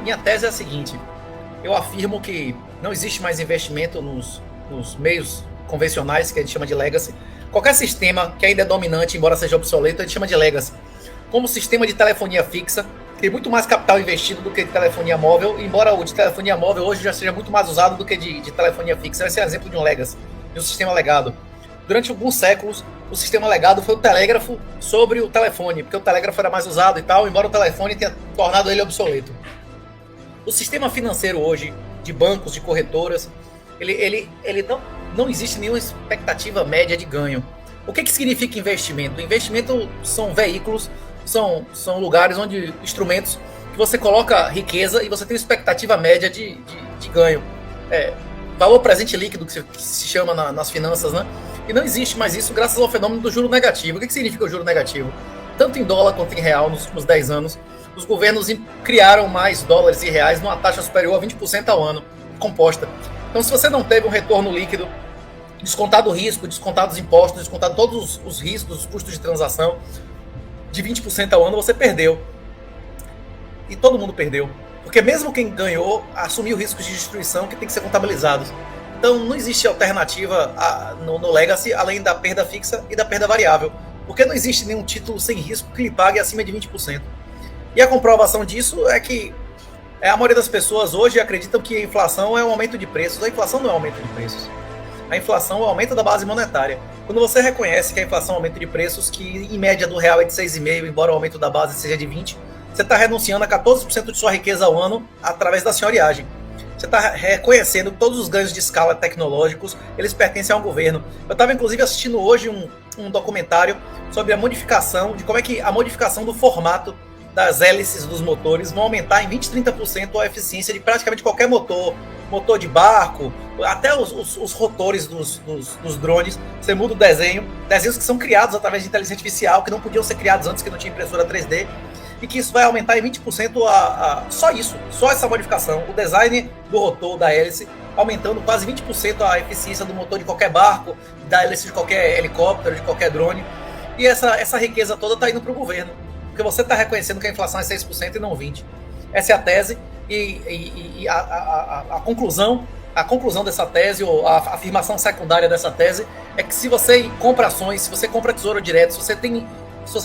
Minha tese é a seguinte: eu afirmo que não existe mais investimento nos meios convencionais, que a gente chama de legacy. Qualquer sistema que ainda é dominante, embora seja obsoleto, a gente chama de legacy. Como o sistema de telefonia fixa, tem muito mais capital investido do que de telefonia móvel, embora o de telefonia móvel hoje já seja muito mais usado do que de telefonia fixa. Esse é um exemplo de um legacy, de um sistema legado. Durante alguns séculos, o sistema legado foi o telégrafo sobre o telefone, porque o telégrafo era mais usado e tal, embora o telefone tenha tornado ele obsoleto. O sistema financeiro hoje, de bancos, de corretoras, ele não existe nenhuma expectativa média de ganho. O que significa investimento? Investimento são veículos, são lugares onde instrumentos que você coloca riqueza e você tem expectativa média de ganho. Valor presente líquido, que se chama nas finanças, né? E não existe mais isso graças ao fenômeno do juro negativo. O que significa o juro negativo? Tanto em dólar quanto em real, nos últimos 10 anos, os governos criaram mais dólares e reais numa taxa superior a 20% ao ano, composta. Então, se você não teve um retorno líquido, descontado o risco, descontado os impostos, descontado todos os riscos, os custos de transação, de 20% ao ano, você perdeu. E todo mundo perdeu. Porque mesmo quem ganhou, assumiu riscos de destruição que tem que ser contabilizados. Então, não existe alternativa no Legacy, além da perda fixa e da perda variável. Porque não existe nenhum título sem risco que lhe pague acima de 20%. E a comprovação disso é que a maioria das pessoas hoje acreditam que a inflação é um aumento de preços. A inflação não é um aumento de preços. A inflação é o aumento da base monetária. Quando você reconhece que a inflação é um aumento de preços, que em média do real é de 6,5%, embora o aumento da base seja de 20%, você está renunciando a 14% de sua riqueza ao ano através da senhoriagem. Você está reconhecendo que todos os ganhos de escala tecnológicos, eles pertencem a um governo. Eu estava, inclusive, assistindo hoje um documentário sobre a modificação, de como é que a modificação do formato das hélices dos motores vão aumentar em 20, 30% a eficiência de praticamente qualquer motor de barco, até os rotores dos drones. Você muda o desenhos que são criados através de inteligência artificial, que não podiam ser criados antes, que não tinha impressora 3D, e que isso vai aumentar em 20% só isso, só essa modificação, o design do rotor, da hélice, aumentando quase 20% a eficiência do motor de qualquer barco, da hélice de qualquer helicóptero, de qualquer drone. E essa riqueza toda está indo para o governo, porque você está reconhecendo que a inflação é 6% e não 20%. Essa é a tese, e a conclusão dessa tese, ou a afirmação secundária dessa tese, é que se você compra ações, se você compra tesouro direto, se você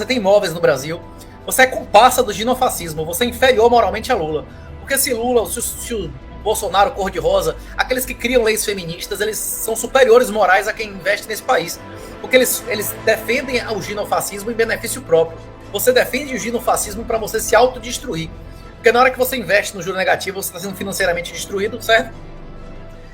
tem imóveis no Brasil, você é comparsa do ginofascismo, você é inferior moralmente a Lula. Porque se o Bolsonaro cor-de-rosa, aqueles que criam leis feministas, eles são superiores morais a quem investe nesse país. Porque eles defendem o ginofascismo em benefício próprio. Você defende o ginofascismo para você se autodestruir. Porque na hora que você investe no juro negativo, você está sendo financeiramente destruído, certo?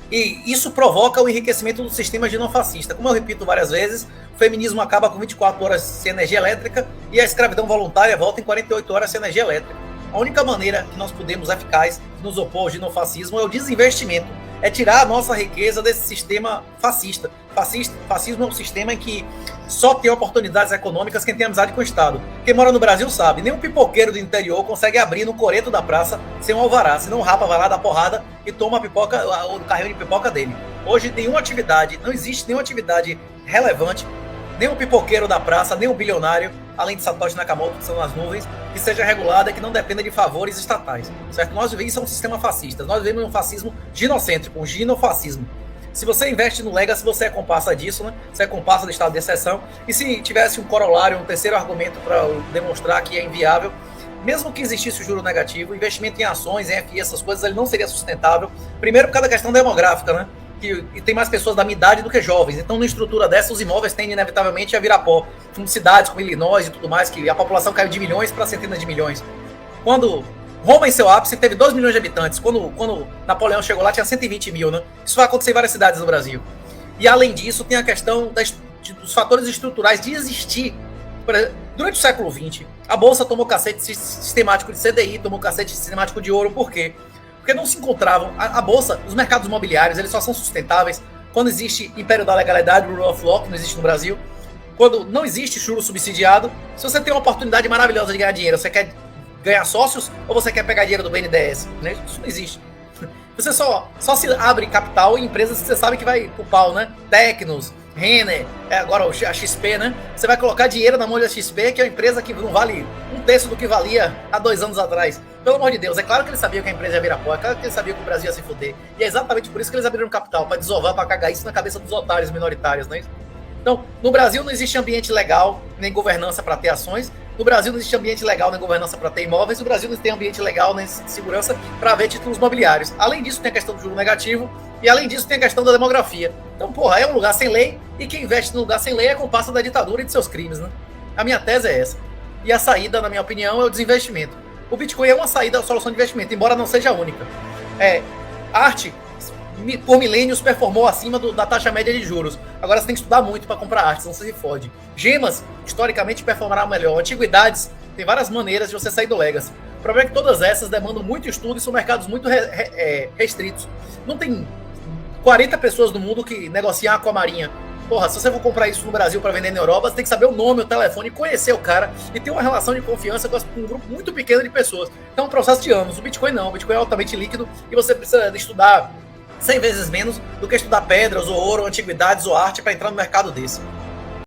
E isso provoca o enriquecimento do sistema ginofascista. Como eu repito várias vezes, o feminismo acaba com 24 horas sem energia elétrica e a escravidão voluntária volta em 48 horas sem energia elétrica. A única maneira que nós podemos eficaz nos opor ao ginofascismo é o desinvestimento. É tirar a nossa riqueza desse sistema fascista. Fascismo é um sistema em que só tem oportunidades econômicas quem tem amizade com o Estado. Quem mora no Brasil sabe, nem um pipoqueiro do interior consegue abrir no coreto da praça sem um alvará, senão o rapa vai lá dar porrada e toma a pipoca, o carrinho de pipoca dele. Hoje não existe nenhuma atividade relevante, nem um pipoqueiro da praça, nem um bilionário, além de Satoshi Nakamoto, que são nas nuvens, que seja regulada, que não dependa de favores estatais. Certo? Nós vivemos em um sistema fascista, nós vivemos em um fascismo ginocêntrico, um ginofascismo. Se você investe no Legacy, você é comparsa disso, né? Você é comparsa do estado de exceção. E se tivesse um corolário, um terceiro argumento para demonstrar que é inviável, mesmo que existisse o juro negativo, investimento em ações, em FI, essas coisas, ele não seria sustentável. Primeiro, por causa da questão demográfica, né? E tem mais pessoas da minha idade do que jovens. Então, numa estrutura dessa, os imóveis tendem inevitavelmente a virar pó. Como cidades como Illinois e tudo mais, que a população caiu de milhões para centenas de milhões. Quando Roma, em seu ápice, teve 2 milhões de habitantes. Quando Napoleão chegou lá, tinha 120 mil, né? Isso vai acontecer em várias cidades no Brasil. E, além disso, tem a questão dos fatores estruturais de existir. Durante o século XX, a Bolsa tomou cacete sistemático de CDI, tomou cacete sistemático de ouro. Por quê? Porque não se encontravam. A Bolsa, os mercados imobiliários, eles só são sustentáveis quando existe império da legalidade, rule of law, que não existe no Brasil. Quando não existe juro subsidiado. Se você tem uma oportunidade maravilhosa de ganhar dinheiro, você quer ganhar sócios ou você quer pegar dinheiro do BNDES? Né? Isso não existe. Você só se abre capital em empresas que você sabe que vai pro pau, né? Tecnos, Renner, agora a XP, né? Você vai colocar dinheiro na mão da XP, que é uma empresa que não vale um terço do que valia há 2 anos atrás. Pelo amor de Deus, é claro que eles sabiam que a empresa ia virar pó, é claro que eles sabiam que o Brasil ia se fuder. E é exatamente por isso que eles abriram capital, para desovar, para cagar isso na cabeça dos otários minoritários, né? Então, no Brasil não existe ambiente legal nem governança para ter ações. No Brasil não existe ambiente legal nem governança para ter imóveis. No Brasil não tem ambiente legal nem segurança para ver títulos mobiliários. Além disso, tem a questão do juro negativo e, além disso, tem a questão da demografia. Então, porra, é um lugar sem lei e quem investe num lugar sem lei é comparsa da ditadura e de seus crimes, né? A minha tese é essa. E a saída, na minha opinião, é o desinvestimento. O Bitcoin é uma saída, a solução de investimento, embora não seja a única. Arte por milênios performou acima da taxa média de juros. Agora você tem que estudar muito para comprar arte, senão você se fode. Gemas, historicamente, performará melhor. Antiguidades, tem várias maneiras de você sair do legacy. O problema é que todas essas demandam muito estudo e são mercados muito restritos. Não tem 40 pessoas no mundo que negociam aquamarinha. Porra, se você for comprar isso no Brasil para vender na Europa, você tem que saber o nome, o telefone, conhecer o cara e ter uma relação de confiança com um grupo muito pequeno de pessoas. Então é um processo de anos. O Bitcoin não. O Bitcoin é altamente líquido e você precisa estudar 100 vezes menos do que estudar pedras, ou ouro, ou antiguidades, ou arte para entrar no mercado desse.